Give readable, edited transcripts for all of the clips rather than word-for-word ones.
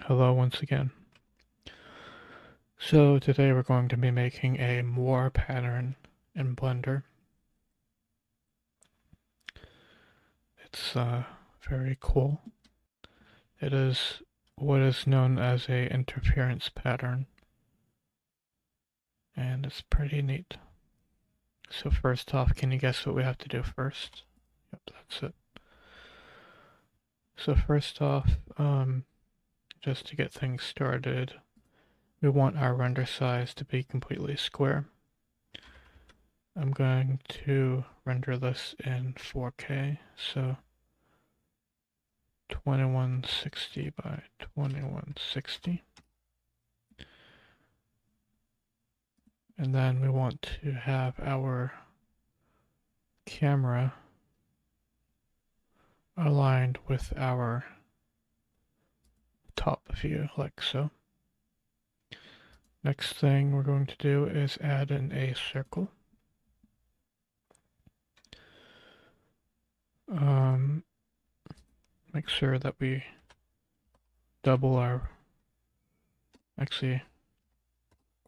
Hello once again. So today we're going to be making a Moiré pattern in Blender. It's very cool. It is what is known as a interference pattern, and it's pretty neat. So first off, can you guess what we have to do first? Yep, that's it. So first off, just to get things started, we want our render size to be completely square. I'm going to render this in 4K, so 2160 by 2160. And then we want to have our camera aligned with our top view, like so. Next thing we're going to do is add in a circle. Make sure that we double our, actually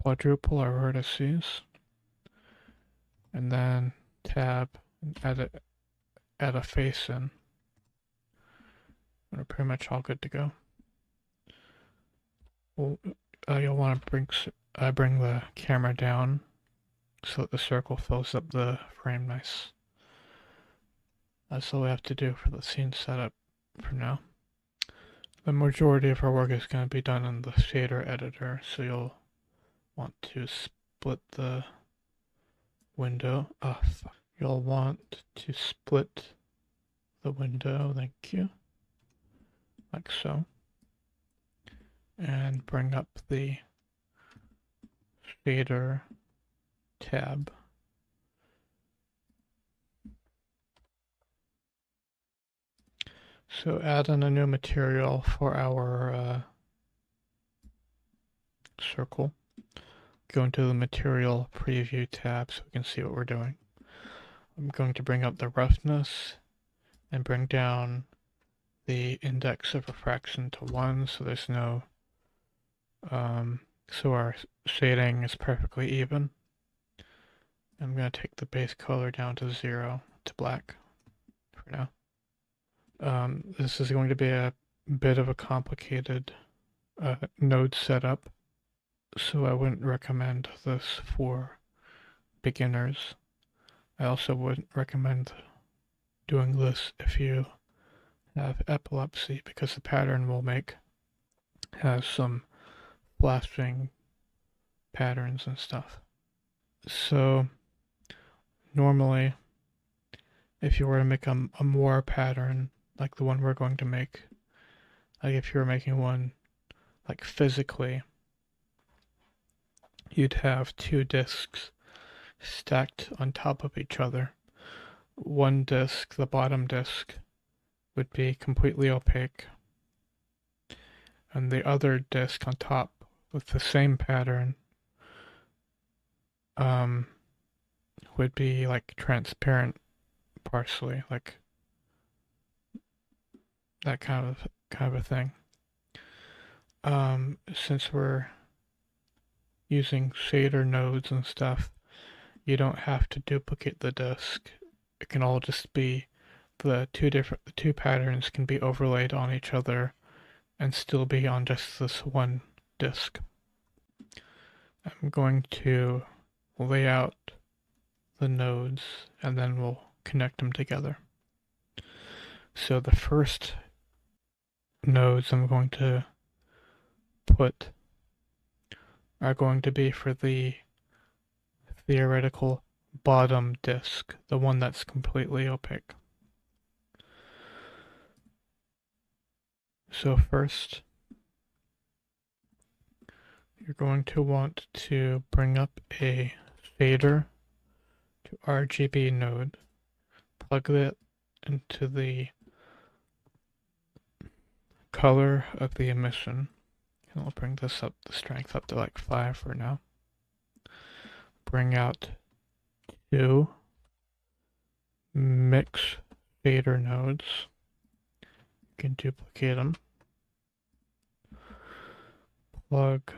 quadruple our vertices, and then tab and add a face in. We're pretty much all good to go. Well, you'll want to bring the camera down so that the circle fills up the frame nice. That's all we have to do for the scene setup for now. The majority of our work is going to be done in the shader editor, so you'll want to split the window. You'll want to split the window, thank you, like so, and bring up the shader tab. So add in a new material for our circle. Go into the material preview tab so we can see what we're doing. I'm going to bring up the roughness and bring down the index of refraction to 1 so there's no so our shading is perfectly even. I'm going to take the base color down to 0 to black for now. This is going to be a bit of a complicated node setup, so I wouldn't recommend this for beginners. I also wouldn't recommend doing this if you have epilepsy, because the pattern we'll make has some flashing patterns and stuff. So normally, if you were to make a Moiré pattern like the one we're going to make, like if you were making one like physically, you'd have two discs stacked on top of each other. One disc, the bottom disc, would be completely opaque, and the other disc on top with the same pattern would be like transparent partially, like that kind of a thing. Since we're using shader nodes and stuff, you don't have to duplicate the disk. It can all just be the two patterns can be overlaid on each other and still be on just this one disk. I'm going to lay out the nodes and then we'll connect them together. So the first nodes I'm going to put are going to be for the theoretical bottom disk, the one that's completely opaque. So first, you're going to want to bring up a shader to RGB node, plug it into the color of the emission, and we'll bring this up, the strength up to like 5 for now. Bring out two mix shader nodes. You can duplicate them. plug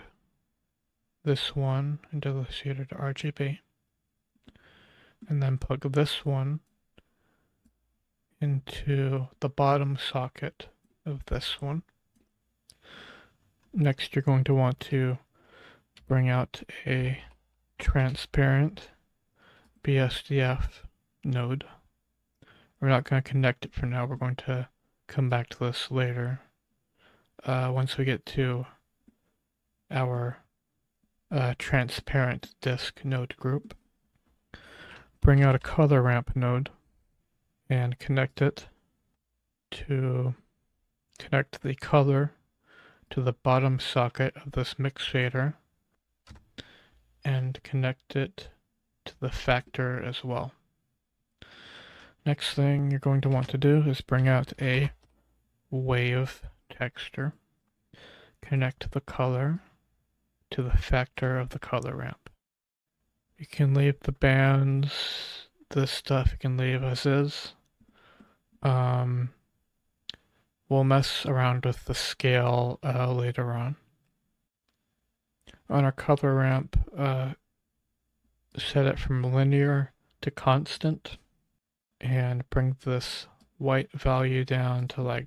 this one into the shaded RGB, and then plug this one into the bottom socket of this one. Next, you're going to want to bring out a transparent BSDF node. We're not going to connect it for now. We're going to come back to this later. Once we get to our transparent disk node group, bring out a color ramp node and connect the color to the bottom socket of this mix shader and connect it to the factor as well. Next thing you're going to want to do is bring out a wave texture, connect the color to the factor of the color ramp. You can leave the bands, this stuff you can leave as is. We'll mess around with the scale later on. On our color ramp, set it from linear to constant and bring this white value down to, like,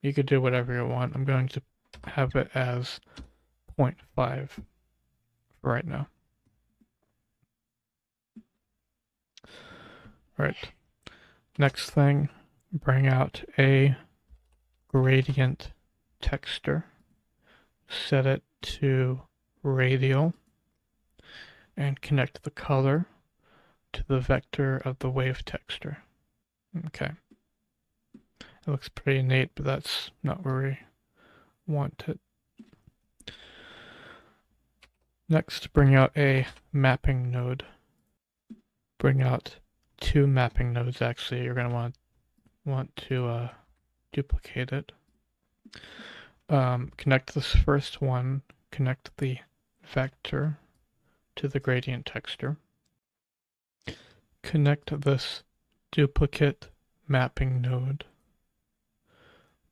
you could do whatever you want. I'm going to have it as 0.5 right now. Right. Next thing, bring out a gradient texture, set it to radial, and connect the color to the vector of the wave texture. Okay. It looks pretty neat, but that's not where we want it. Next, bring out a mapping node. Bring out two mapping nodes, actually. You're going to want to duplicate it. Connect this first one, connect the vector to the gradient texture. Connect this duplicate mapping node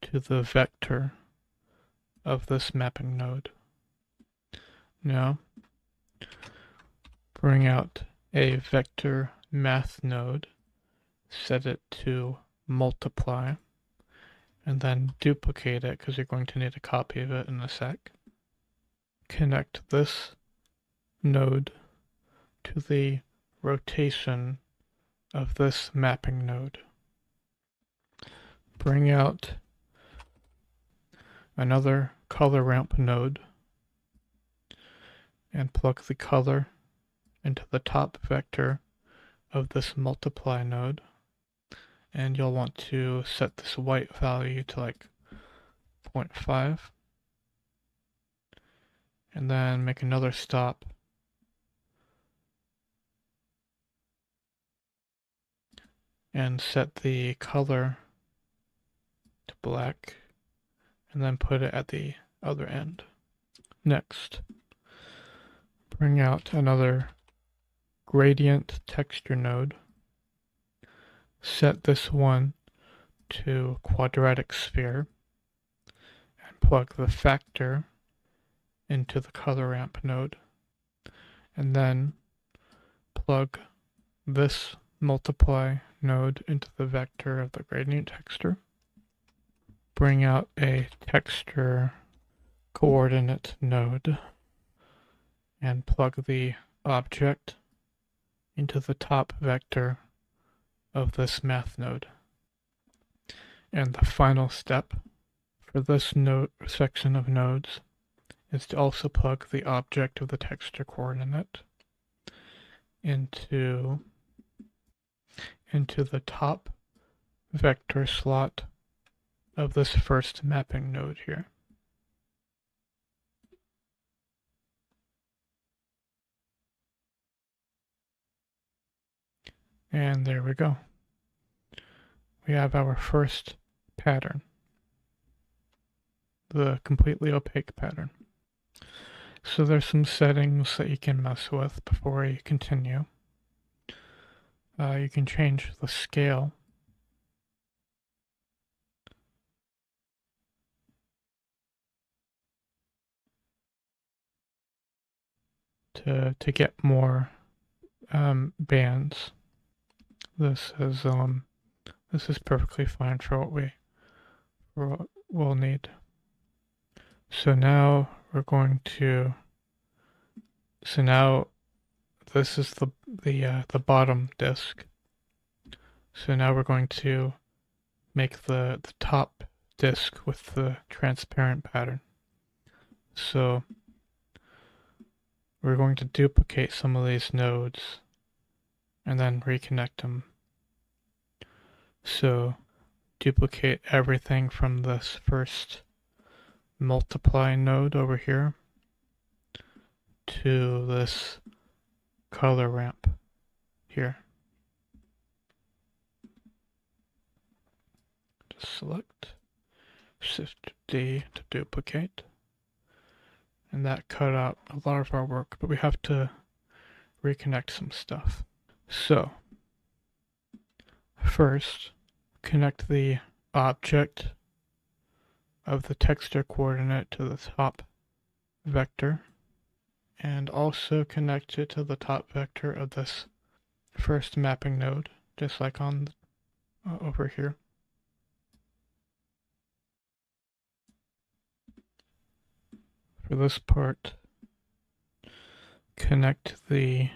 to the vector of this mapping node. Now, bring out a vector math node, set it to multiply, and then duplicate it because you're going to need a copy of it in a sec. Connect this node to the rotation of this mapping node. Bring out another color ramp node and plug the color into the top vector of this multiply node. And you'll want to set this white value to like 0.5. And then make another stop. And set the color to black. And then put it at the other end. Next, bring out another gradient texture node. Set this one to quadratic sphere. And plug the factor into the color ramp node. And then plug this multiply node into the vector of the gradient texture. Bring out a texture coordinate node and plug the object into the top vector of this math node. And the final step for this node section of nodes is to also plug the object of the texture coordinate into the top vector slot of this first mapping node here. And there we go. We have our first pattern, the completely opaque pattern. So there's some settings that you can mess with before you continue. You can change the scale. to get more bands. This is perfectly fine for what we'll need. So now we're going to. So now this is the bottom disk. So now we're going to make the top disk with the transparent pattern. So we're going to duplicate some of these nodes and then reconnect them. So duplicate everything from this first multiply node over here to this color ramp here. Just select Shift D to duplicate. And that cut out a lot of our work, but we have to reconnect some stuff. So first, connect the object of the texture coordinate to the top vector, and also connect it to the top vector of this first mapping node, just like on over here. For this part, connect the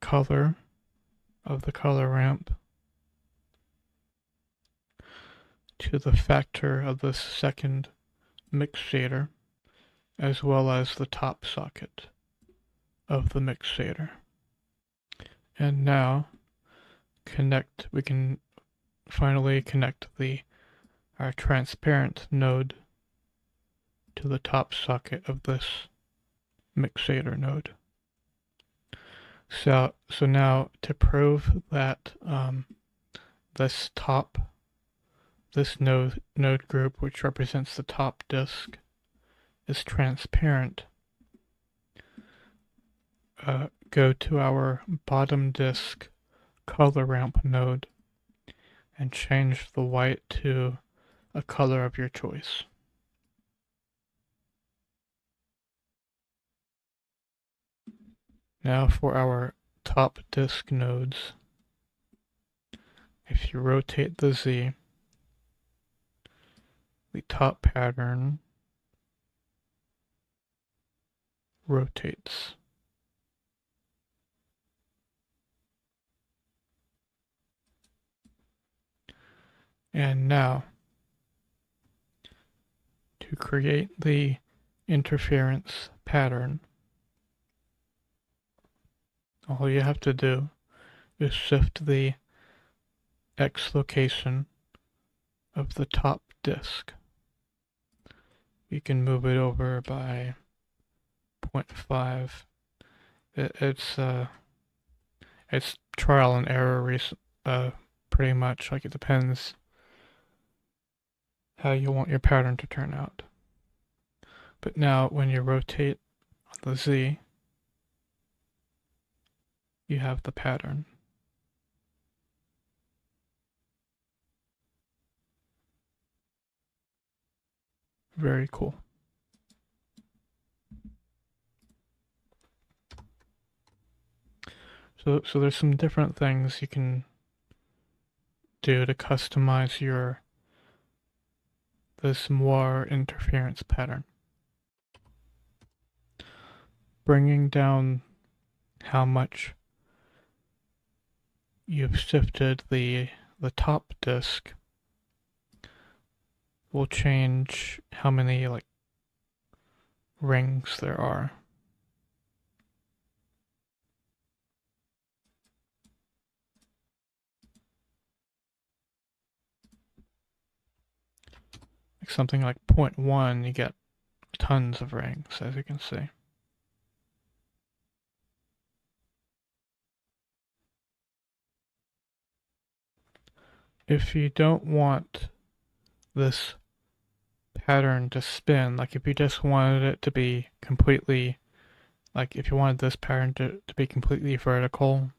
color of the color ramp to the factor of the second mix shader, as well as the top socket of the mix shader. And now we can finally connect our transparent node to the top socket of this mix shader node. So now to prove that this node group, which represents the top disk, is transparent, go to our bottom disk color ramp node and change the white to a color of your choice. Now for our top disk nodes, if you rotate the Z, the top pattern rotates. And now, to create the interference pattern, all you have to do is shift the X location of the top disk. You can move it over by 0.5. It's trial and error pretty much. Like, it depends how you want your pattern to turn out. But now when you rotate on the Z, you have the pattern. Very cool. So there's some different things you can do to customize this Moiré interference pattern. Bringing down how much you've shifted the top disk will change how many rings there are. Like something like 0.1, you get tons of rings, as you can see. If you don't want this pattern to spin, like if you just wanted it to be completely, like if you wanted this pattern to be completely vertical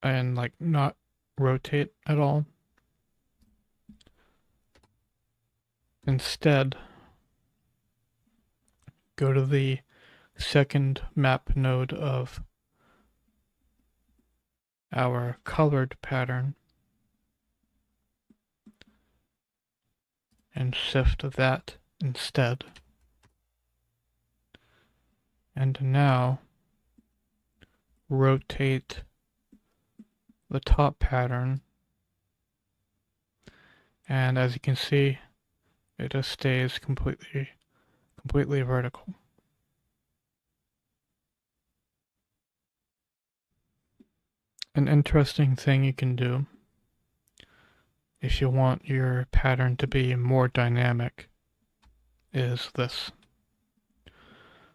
and like not rotate at all, instead go to the second map node of our colored pattern and shift that instead. And now rotate the top pattern, and as you can see, it just stays completely vertical. An interesting thing you can do if you want your pattern to be more dynamic is this.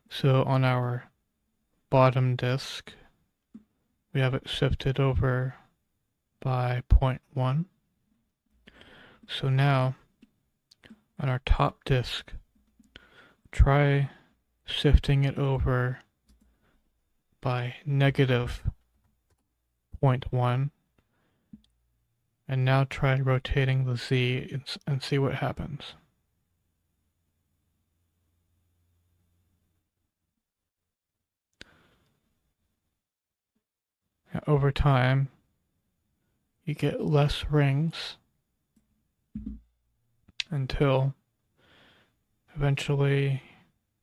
So on our bottom disk, we have it shifted over by 0.1. So now on our top disk, try shifting it over by negative 0.1, and now try rotating the Z and see what happens. Now, over time, you get less rings until eventually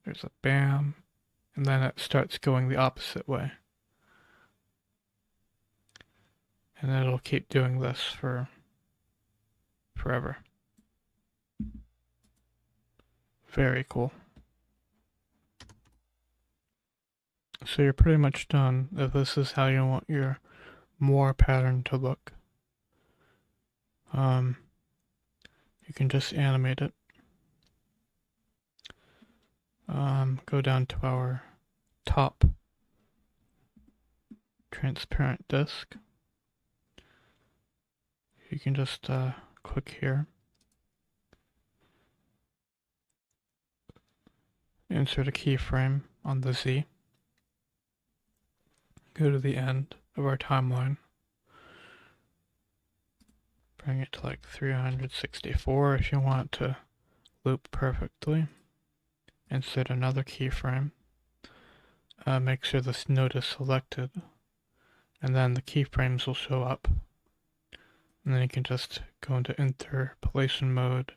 there's a bam, and then it starts going the opposite way. And it'll keep doing this for forever. Very cool. So you're pretty much done if this is how you want your Moiré pattern to look. You can just animate it. Go down to our top transparent disk. You can just click here, insert a keyframe on the Z, go to the end of our timeline, bring it to like 364 if you want to loop perfectly, insert another keyframe, make sure this node is selected, and then the keyframes will show up. And then you can just go into interpolation mode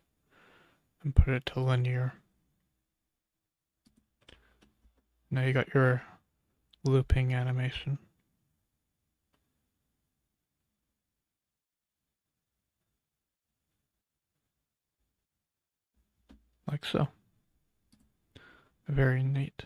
and put it to linear. Now you got your looping animation. Like so. Very neat.